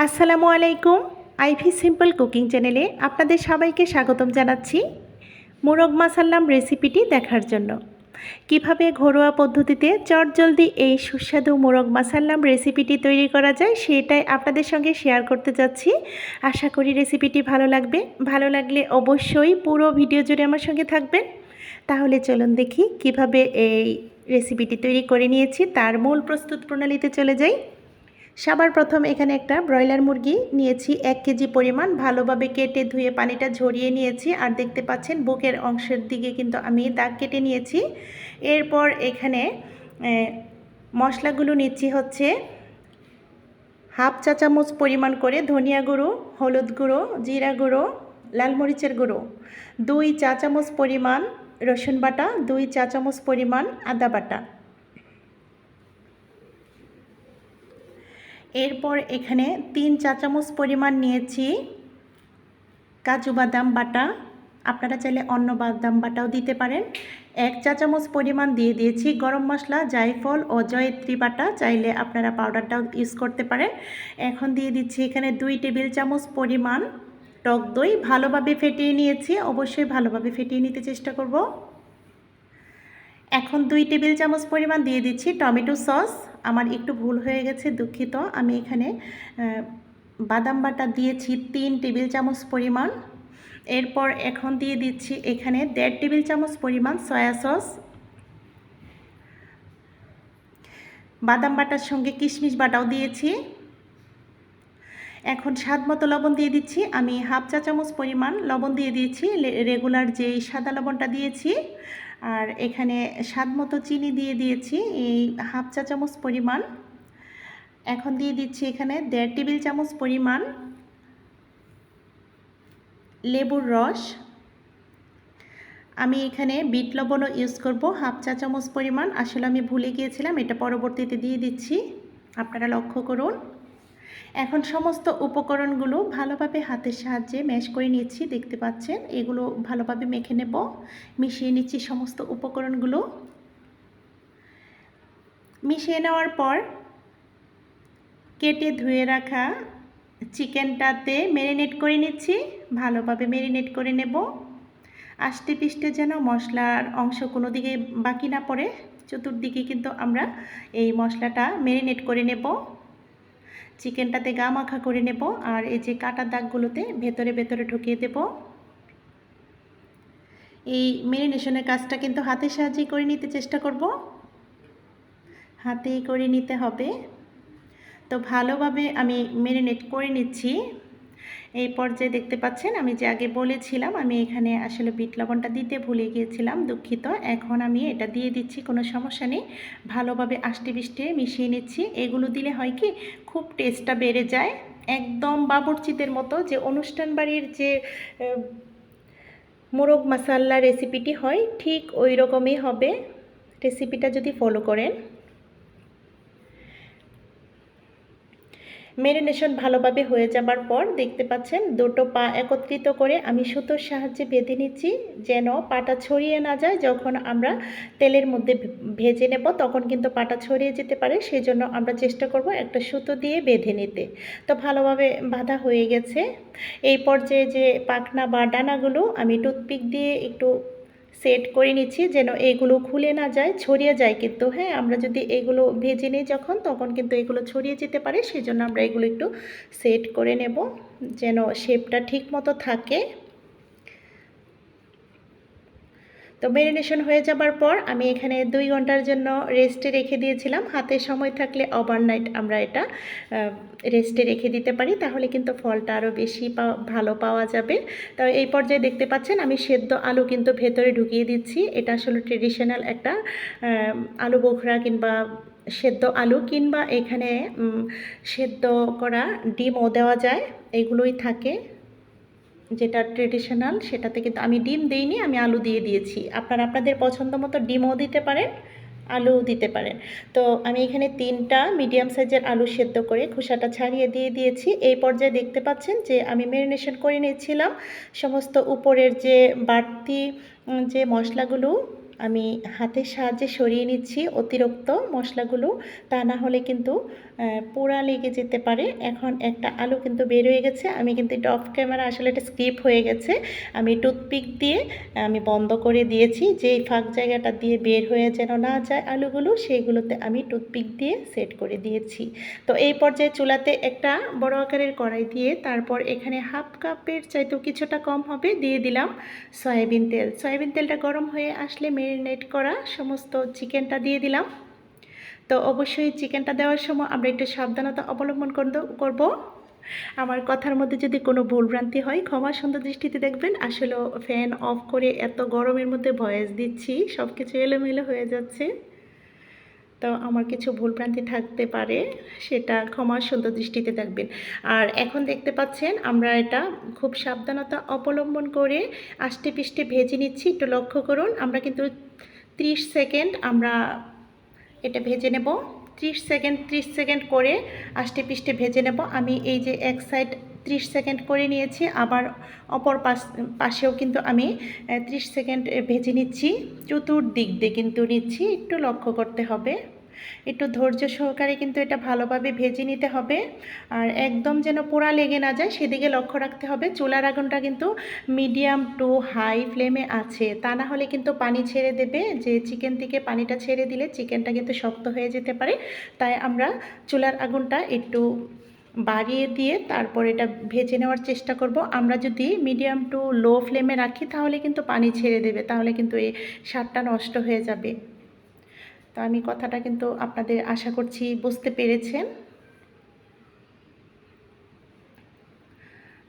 আসসালামু আলাইকুম। Ivy simple cooking চ্যানেলে আপনাদের সবাইকে স্বাগতম জানাচ্ছি মোরগ মাসাল্লাম রেসিপিটি দেখার জন্য। কিভাবে ঘরোয়া পদ্ধতিতে চটজলদি এই সুস্বাদু মোরগ মাসাল্লাম রেসিপিটি তৈরি করা যায় সেটাই আপনাদের সঙ্গে শেয়ার করতে যাচ্ছি। আশা করি রেসিপিটি ভালো লাগবে। ভালো লাগলে অবশ্যই পুরো ভিডিও জুড়ে আমার সঙ্গে থাকবেন। তাহলে চলুন দেখি কিভাবে এই রেসিপিটি তৈরি করে নিয়েছি তার মূল প্রস্তুত প্রণালীতে চলে যাই। সবার প্রথম এখানে একটা ব্রয়লার মুরগি নিয়েছি 1 কেজি পরিমাণ, ভালোভাবে কেটে ধুয়ে পানিটা ঝরিয়ে নিয়েছি। আর দেখতে পাচ্ছেন বুকের অংশের দিকে কিন্তু আমি দাগ কেটে নিয়েছি। এরপর এখানে মশলাগুলো নিচ্ছি হচ্ছে হাফ চা চামচ পরিমাণ করে ধনিয়া গুঁড়ো, হলুদ গুঁড়ো, জিরা গুঁড়ো, লাল মরিচের গুঁড়ো, 2 চা চামচ পরিমাণ রসুন বাটা, 2 চা চামচ পরিমাণ আদা বাটা। এরপর এখানে 3 চা চামচ পরিমাণ নিয়েছি কাজু বাদাম বাটা, আপনারা চাইলে অন্য বাদাম বাটাও দিতে পারেন। 1 চা চামচ পরিমাণ দিয়ে দিয়েছি গরম মশলা, জায়ফল ও জয়িত্রী বাটা, চাইলে আপনারা পাউডারটাও ইউজ করতে পারেন। এখন দিয়ে দিচ্ছি এখানে 2 টেবিল চামচ পরিমাণ টক দই, ভালোভাবে ফেটিয়ে নিয়েছি। অবশ্যই ভালোভাবে ফেটিয়ে নিতে চেষ্টা করব। এখন 2 টেবিল চামচ পরিমাণ দিয়ে দিচ্ছি টমেটো সস। আমার একটু ভুল হয়ে গেছে, দুঃখিত। আমি এখানে বাদাম বাটা দিয়েছি 3 টেবিল চামচ পরিমাণ। এরপর এখন দিয়ে দিচ্ছি এখানে 1.5 টেবিল চামচ পরিমাণ সয়া সস। বাদাম বাটার সঙ্গে কিশমিশ বাটাও দিয়েছি। এখন স্বাদ মতো লবণ দিয়ে দিচ্ছি। আমি হাফ চা চামচ পরিমাণ লবণ দিয়ে দিয়েছি, রেগুলার যেই সাদা লবণটা দিয়েছি। আর এখানে স্বাদ মতো চিনি দিয়ে দিয়েছি এই হাফ চা চামচ পরিমাণ। এখন দিয়ে দিচ্ছি এখানে 1.5 টেবিল চামচ পরিমাণ লেবুর রস। আমি এখানে বিট লবণও ইউজ করব হাফ চা চামচ পরিমাণ। আসলে আমি ভুলে গিয়েছিলাম, এটা পরবর্তীতে দিয়ে দিচ্ছি, আপনারা লক্ষ্য করুন। এখন সমস্ত উপকরণগুলো ভালোভাবে হাতের সাহায্যে ম্যাশ করে নিচ্ছি, দেখতে পাচ্ছেন। এগুলো ভালোভাবে মেখে নেব। মিশিয়ে নিচ্ছি সমস্ত উপকরণগুলো। মিশিয়ে নেওয়ার পর কেটে ধুয়ে রাখা চিকেনটাতে ম্যারিনেট করে নিচ্ছি। ভালোভাবে ম্যারিনেট করে নেব, আষ্টে পিষ্টে যেন মশলার অংশ কোনো দিকে বাকি না পড়ে। চতুর্দিকে কিন্তু আমরা এই মশলাটা ম্যারিনেট করে নেব, চিকেনটাতে গা মাখা করে নেব। আর এই যে কাটা দাগগুলোতে ভেতরে ভেতরে ঢুকিয়ে দেব। এই ম্যারিনেশনের কাজটা কিন্তু হাতের সাহায্যে করে নিতে চেষ্টা করব, হাতেই করে নিতে হবে। তো ভালোভাবে আমি ম্যারিনেট করে নিচ্ছি। এই পর্যায়ে দেখতে পাচ্ছেন আমি যে আগে বলেছিলাম আমি এখানে আসলে বিট লবণটা দিতে ভুলে গিয়েছিলাম, দুঃখিত। এখন আমি এটা দিয়ে দিচ্ছি, কোনো সমস্যা নেই। ভালোভাবে আষ্টে পিষ্টে মিশিয়ে নিচ্ছি। এগুলো দিলে হয় কি, খুব টেস্টটা বেড়ে যায়, একদম বাবুর্চিদের মতো যে অনুষ্ঠান বাড়ির যে মোরগ মাসাল্লা রেসিপিটি হয় ঠিক ওই রকমই হবে রেসিপিটা যদি ফলো করেন। ম্যারিনেশন ভালোভাবে হয়ে যাবার পর দেখতে পাচ্ছেন দুটো পা একত্রিত করে আমি সুতোর সাহায্যে বেঁধে নিচ্ছি, যেন পাটা ছড়িয়ে না যায়। যখন আমরা তেলের মধ্যে ভেজে নেব তখন কিন্তু পাটা ছড়িয়ে যেতে পারে, সেই জন্য আমরা চেষ্টা করব একটা সুতো দিয়ে বেঁধে নিতে। তো ভালোভাবে বাঁধা হয়ে গেছে। এই পর্যায়ে যে পাখনা বা ডানাগুলো আমি টুথপিক দিয়ে একটু সেট করে নিচ্ছি, যেন এগুলো খুলে না যায়, ছড়িয়ে যায় কিন্তু। হ্যাঁ, আমরা যদি এগুলো ভেজে নিই যখন, তখন কিন্তু এগুলো ছড়িয়ে যেতে পারে, সেই জন্য আমরা এগুলো একটু সেট করে নেব যেন শেপটা ঠিক মতো থাকে। তো ম্যারিনেশন হয়ে যাবার পর আমি এখানে 2 ঘন্টার জন্য রেস্টে রেখে দিয়েছিলাম। হাতে সময় থাকলে ওভারনাইট আমরা এটা রেস্টে রেখে দিতে পারি, তাহলে কিন্তু ফলটা আরও বেশি ভালো পাওয়া যাবে। তো এই পর্যায়ে দেখতে পাচ্ছেন আমি সেদ্ধ আলু কিন্তু ভেতরে ঢুকিয়ে দিচ্ছি। এটা আসলে ট্রেডিশনাল একটা আলু বোখরা কিংবা সেদ্ধ আলু, কিংবা এখানে সেদ্ধ করা ডিমও দেওয়া যায়, এগুলোই থাকে। যেটা ট্রেডিশনাল সেটাতে কিন্তু আমি ডিম দিইনি, আমি আলু দিয়ে দিয়েছি। আপনারা আপনাদের পছন্দ মতো ডিমও দিতে পারেন, আলুও দিতে পারেন। তো আমি এখানে 3টা মিডিয়াম সাইজের আলু সেদ্ধ করে খোসাটা ছাড়িয়ে দিয়ে দিয়েছি। এই পর্যায়ে দেখতে পাচ্ছেন যে আমি ম্যারিনেশন করে নিয়েছিলাম সমস্ত উপরের যে বাড়তি যে মশলাগুলো আমি হাতের সাহায্যে সরিয়ে নিচ্ছি, অতিরিক্ত মশলাগুলো, তা না হলে কিন্তু পোড়া লেগে যেতে পারে। এখন একটা আলু কিন্তু বের হয়ে গেছে, আমি কিন্তু এটা অফ ক্যামেরা আসলে এটা স্কিপ হয়ে গেছে, আমি টুথপিক দিয়ে আমি বন্ধ করে দিয়েছি, যেই ফাঁক জায়গাটা দিয়ে বের হয়ে যেন না যায় আলুগুলো, সেইগুলোতে আমি টুথপিক দিয়ে সেট করে দিয়েছি। তো এই পর্যায়ে চুলাতে একটা বড় আকারের কড়াই দিয়ে তারপর এখানে হাফ কাপের চাইতেও কিছুটা কম হবে দিয়ে দিলাম সয়াবিন তেল। সয়াবিন তেলটা গরম হয়ে আসলে ম্যারিনেট করা সমস্ত চিকেনটা দিয়ে দিলাম। তো অবশ্যই চিকেনটা দেওয়ার সময় আমরা একটু সাবধানতা অবলম্বন করব। আমার কথার মধ্যে যদি কোনো ভুলভ্রান্তি হয় ক্ষমা সুন্দর দৃষ্টিতে দেখবেন। আসলে ফ্যান অফ করে এত গরমের মধ্যে ভয়েস দিচ্ছি, সব কিছু এলোমেলো হয়ে যাচ্ছে, তো আমার কিছু ভুলভ্রান্তি থাকতে পারে, সেটা ক্ষমা সুন্দর দৃষ্টিতে দেখবেন। আর এখন দেখতে পাচ্ছেন আমরা এটা খুব সাবধানতা অবলম্বন করে আষ্টে পিষ্টে ভেজে নিচ্ছি। একটু লক্ষ্য করুন, আমরা কিন্তু 30 সেকেন্ড আমরা এটা ভেজে নেব। 30 সেকেন্ড করে আষ্টে পিষ্টে ভেজে নেব। আমি এই যে এক সাইড 30 সেকেন্ড করে নিয়েছি, আবার অপর পাশেও কিন্তু আমি 30 সেকেন্ড ভেজে নিচ্ছি। চতুর্দিক দিয়ে কিন্তু নিচ্ছি, একটু লক্ষ্য করতে হবে, একটু ধৈর্য সহকারে কিন্তু এটা ভালোভাবে ভেজে নিতে হবে। আর একদম যেন পোড়া লেগে না যায় সেদিকে লক্ষ্য রাখতে হবে। চুলার আগুনটা কিন্তু মিডিয়াম টু হাই ফ্লেমে আছে, তা না হলে কিন্তু পানি ছেড়ে দেবে, যে চিকেন থেকে পানিটা ছেড়ে দিলে চিকেনটা কিন্তু শক্ত হয়ে যেতে পারে। তাই আমরা চুলার আগুনটা একটু বাড়িয়ে দিয়ে তারপর এটা ভেজে নেওয়ার চেষ্টা করব। আমরা যদি মিডিয়াম টু লো ফ্লেমে রাখি তাহলে কিন্তু পানি ছেড়ে দেবে, তাহলে কিন্তু এই স্বাদটা নষ্ট হয়ে যাবে। তো আমি কথাটা কিন্তু আপনাদের আশা করছি বুঝতে পেরেছেন।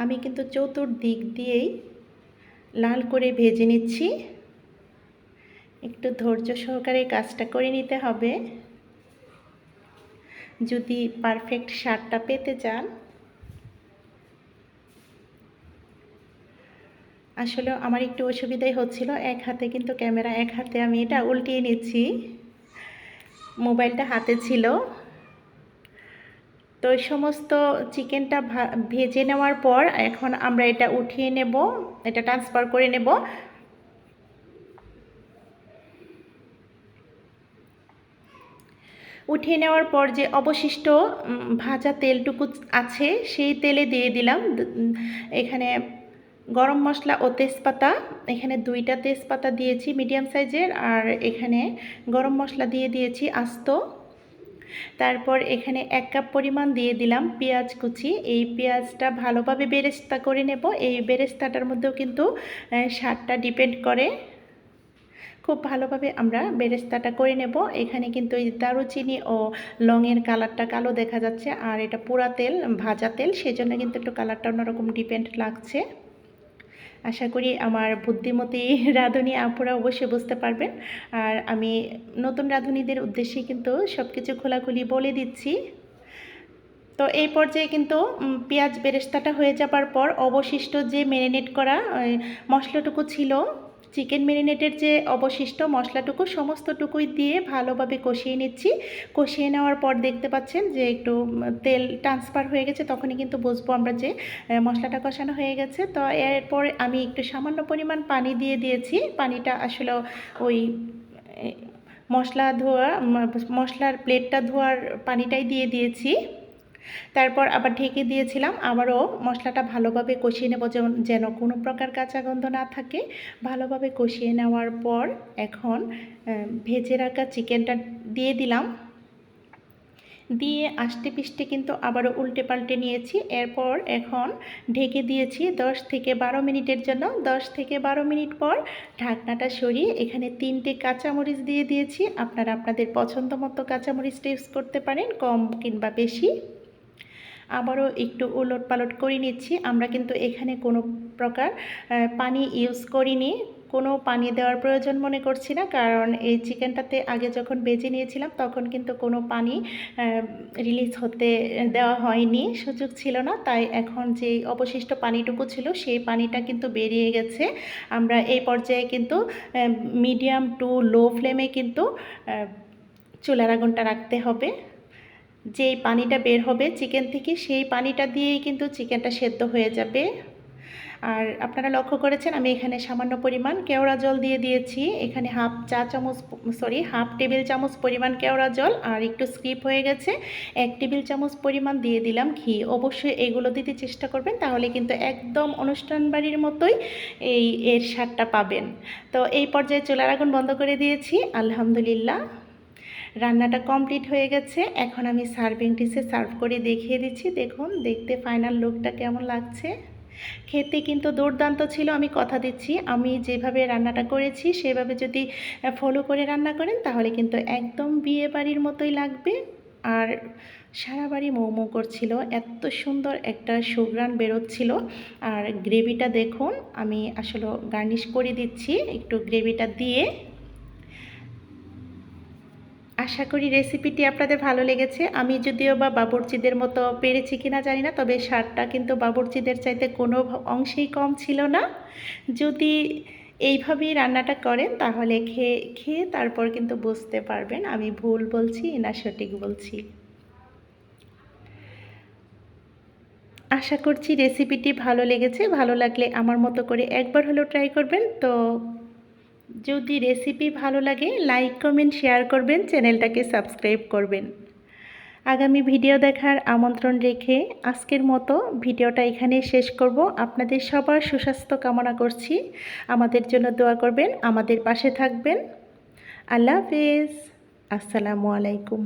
আমি কিন্তু চতুর্দিক দিয়েই লাল করে ভেজে নিচ্ছি, একটু ধৈর্য সহকারে কাজটা করে নিতে হবে যদি পারফেক্ট স্বাদটা পেতে চান। আসলে আমার একটু অসুবিধাই হচ্ছিল, এক হাতে কিন্তু ক্যামেরা, এক হাতে আমি এটা উল্টিয়ে নিচ্ছি, মোবাইলটা হাতে ছিল। তো এই সমস্ত চিকেনটা ভেজে নেওয়ার পর এখন আমরা এটা উঠিয়ে নেব, এটা ট্রান্সফার করে নেব। উঠিয়ে নেওয়ার পর যে অবশিষ্ট ভাজা তেলটুকু আছে সেই তেলে দিয়ে দিলাম এখানে গরম মশলা ও তেজপাতা। এখানে 2টা তেজপাতা দিয়েছি মিডিয়াম সাইজের, আর এখানে গরম মশলা দিয়ে দিয়েছি আস্ত। তারপর এখানে 1 কাপ পরিমাণ দিয়ে দিলাম পেঁয়াজ কুচি। এই পেঁয়াজটা ভালোভাবে বেরেস্তা করে নেব। এই বেরেস্তাটার মধ্যেও কিন্তু স্বাদটা ডিপেন্ড করে। খুব ভালোভাবে আমরা বেরেস্তাটা করে নেব। এখানে কিন্তু এই দারুচিনি ও লংয়ের কালারটা কালো দেখা যাচ্ছে, আর এটা পোড়া তেল, ভাজা তেল, সেজন্য কিন্তু একটু কালারটা অন্যরকম ডিপেন্ড লাগছে। আশা করি আমার বুদ্ধিমতী রাঁধুনি আপুরা অবশ্যই বুঝতে পারবেন। আর আমি নতুন রাঁধুনিদের উদ্দেশ্যে কিন্তু সব কিছু খোলাখুলি বলে দিচ্ছি। তো এই পর্যায়ে কিন্তু পেঁয়াজ বেরেস্তাটা হয়ে যাবার পর অবশিষ্ট যে ম্যারিনেট করা মশলাটুকু ছিল, চিকেন ম্যারিনেটের যে অবশিষ্ট মশলাটুকু সমস্তটুকুই দিয়ে ভালোভাবে কষিয়ে নিচ্ছি। কষিয়ে নেওয়ার পর দেখতে পাচ্ছেন যে একটু তেল ট্রান্সফার হয়ে গেছে, তখনই কিন্তু বুঝবো আমরা যে মশলাটা কষানো হয়ে গেছে। তো এরপর আমি একটু সামান্য পরিমাণ পানি দিয়ে দিয়েছি। পানিটা আসলে ওই মশলা ধোয়া, মশলার প্লেটটা ধোয়ার পানিটাই দিয়ে দিয়েছি। তারপর আবার ঢেকে দিয়েছিলাম, আবারও মশলাটা ভালোভাবে কষিয়ে নেব, যেন কোনো প্রকার কাঁচা গন্ধ না থাকে। ভালোভাবে কষিয়ে নেওয়ার পর এখন ভেজে রাখা চিকেনটা দিয়ে দিলাম, দিয়ে আষ্টে পিষ্টে কিন্তু আবারও উল্টে পাল্টে নিয়েছি। এরপর এখন ঢেকে দিয়েছি 10 থেকে 12 মিনিটের জন্য। 10 থেকে 12 মিনিট পর ঢাকনাটা সরিয়ে এখানে 3টে কাঁচামরিচ দিয়ে দিয়েছি। আপনারা আপনাদের পছন্দ মতো কাঁচামরিচটা ইউজ করতে পারেন, কম কিংবা বেশি। আবারও একটু উলট পালট করে নিচ্ছি। আমরা কিন্তু এখানে কোনো প্রকার পানি ইউজ করিনি, কোনো পানি দেওয়ার প্রয়োজন মনে করছি না, কারণ এই চিকেনটাতে আগে যখন বেজে নিয়েছিলাম তখন কিন্তু কোনো পানি রিলিজ হতে দেওয়া হয়নি, সুযোগ ছিল না। তাই এখন যে অবশিষ্ট পানিটুকু ছিল সেই পানিটা কিন্তু বেরিয়ে গেছে। আমরা এই পর্যায়ে কিন্তু মিডিয়াম টু লো ফ্লেমে কিন্তু চুলার আগুনটা রাখতে হবে। যেই পানিটা বের হবে চিকেন থেকে সেই পানিটা দিয়েই কিন্তু চিকেনটা সেদ্ধ হয়ে যাবে। আর আপনারা লক্ষ্য করেছেন আমি এখানে সামান্য পরিমাণ কেওড়া জল দিয়ে দিয়েছি। এখানে হাফ টেবিল চামচ পরিমাণ কেওড়া জল, আর একটু স্কিপ হয়ে গেছে, 1 টেবিল চামচ পরিমাণ দিয়ে দিলাম ঘি। অবশ্যই এগুলো দিতে চেষ্টা করবেন, তাহলে কিন্তু একদম অনুষ্ঠান বাড়ির মতোই এর স্বাদটা পাবেন। তো এই পর্যায়ে চুলার আগুন বন্ধ করে দিয়েছি। আলহামদুলিল্লাহ, রান্নাটা কমপ্লিট হয়ে গেছে। এখন আমি সার্ভিং ডিশে সার্ভ করে দেখিয়ে দিচ্ছি। দেখুন দেখতে ফাইনাল লুকটা কেমন লাগছে। খেতে কিন্তু দুর্দান্ত ছিল। আমি কথা দিচ্ছি, আমি যেভাবে রান্নাটা করেছি সেভাবে যদি ফলো করে রান্না করেন তাহলে কিন্তু একদম বিয়ে বাড়ির মতোই লাগবে। আর সারা বাড়ি মৌ মৌ করছিল, এত সুন্দর একটা সুঘ্রাণ বেরোচ্ছিল। আর গ্রেভিটা দেখুন, আমি আসলে গার্নিশ করে দিচ্ছি একটু গ্রেভিটা দিয়ে। আশা করি রেসিপিটি আপনাদের ভালো লেগেছে। আমি যদিও বা বাবুর্চিদের মতো পেরেছি কিনা জানি না, তবে স্বাদটা কিন্তু বাবুর্চিদের চাইতে কোনো অংশেই কম ছিল না। যদি এইভাবেই রান্নাটা করেন তাহলে খেয়ে তারপর কিন্তু বুঝতে পারবেন আমি ভুল বলছি না সঠিক বলছি। আশা করছি রেসিপিটি ভালো লেগেছে। ভালো লাগলে আমার মতো করে একবার হলেও ট্রাই করবেন। তো যদি রেসিপি ভালো লাগে লাইক কমেন্ট শেয়ার করবেন, চ্যানেলটাকে সাবস্ক্রাইব করবেন। আগামী ভিডিও দেখার আমন্ত্রণ রেখে আজকের মতো ভিডিওটা এখানেই শেষ করব। আপনাদের সবার সুস্বাস্থ্য কামনা করছি। আমাদের জন্য দোয়া করবেন, আমাদের পাশে থাকবেন। আল্লাহ হাফেজ। আসসালামু আলাইকুম।